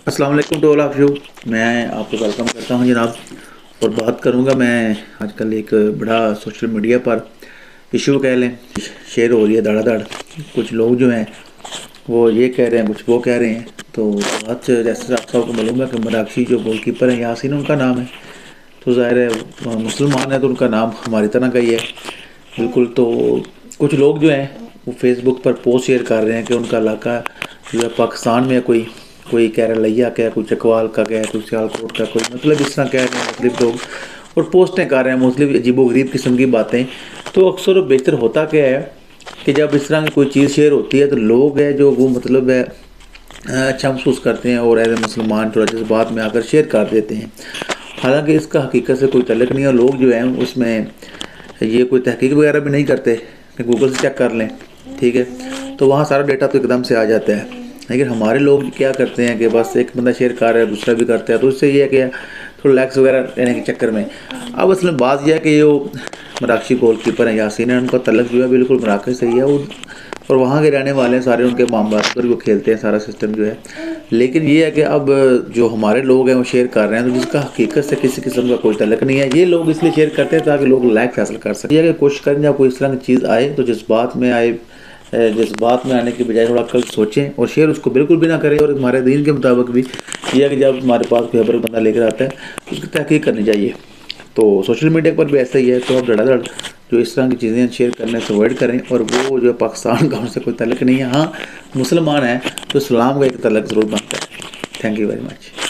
अस्सलाम वालेकुम to all of you. मैं आपको वेलकम करता हूं जनाब। और बात करूंगा मैं आजकल एक बड़ा सोशल मीडिया पर इशू कह लें शेयर हो रही है धड़ाधड़। कुछ लोग जो हैं वो ये कह रहे हैं, कुछ वो कह रहे हैं। तो बात जैसे आप सबको मालूम है कि मराक्षी जो गोलकीपर हैं यासीन उनका नाम है। तो ज़ाहिर है मुसलमान है तो उनका नाम हमारी तरह का ही है बिल्कुल। तो कुछ लोग जो हैं वो फेसबुक पर पोस्ट शेयर कर रहे हैं कि उनका इलाका जो है पाकिस्तान में कोई कोई केरलिया का, कोई चकवाल का, कोई सियालकोट का, कोई मतलब इस तरह कह रहे हैं मुस्लिम लोग। और पोस्टें कर रहे हैं मुस्लिम अजीबो गरीब किस्म की बातें। तो अक्सर बेहतर होता क्या है कि जब इस तरह की कोई चीज़ शेयर होती है तो लोग है जो वो मतलब है अच्छा महसूस करते हैं और एज मुसलमान थोड़ा जज्बात में आकर शेयर कर देते हैं। हालांकि इसका हकीकत से कोई तल्लुक नहीं है। लोग जो हैं उसमें ये कोई तहकीक वगैरह भी नहीं करते कि गूगल से चेक कर लें, ठीक है, तो वहाँ सारा डेटा तो एकदम से आ जाता है। लेकिन हमारे लोग क्या करते हैं कि बस एक बंदा शेयर कर रहा है दूसरा भी करता है, तो उससे ये है कि थोड़ा लाइक्स वगैरह लेने के चक्कर में अब असल में बात यह है कि जो मराक्षी गोल कीपर हैं यासीन है, उनका तल्लुक जो है बिल्कुल मराकश से ही है। और वहाँ के रहने वाले हैं सारे, उनके मामला पर वो खेलते हैं सारा सिस्टम जो है। लेकिन ये है कि अब जो हमारे लोग हैं वो शेयर कर रहे हैं तो जिसका हकीकत से किसी किस्म का कोई तल्लुक नहीं है। ये लोग इसलिए शेयर करते हैं ताकि लोग लाइक हासिल कर सकें। ये कि कोशिश करें जब कोई इस तरह की चीज़ आए तो जज्बात में आए, जज्बात में आने के बजाय थोड़ा कल सोचें और शेयर उसको बिल्कुल भी ना करें। और हमारे दीन के मुताबिक भी यह है कि जब हमारे पास कोई खबर बंदा लेकर आता है तो उसकी तहकीक करनी चाहिए। तो सोशल मीडिया पर भी ऐसा ही है। तो अब धड़ाधड़ जो इस तरह की चीज़ें शेयर करने से अवॉइड करें। और वो जो पाकिस्तान का उनसे कोई तल्लुक नहीं है। हाँ मुसलमान है तो इस्लाम का एक तल्लुक ज़रूर बनता है। Thank you very much.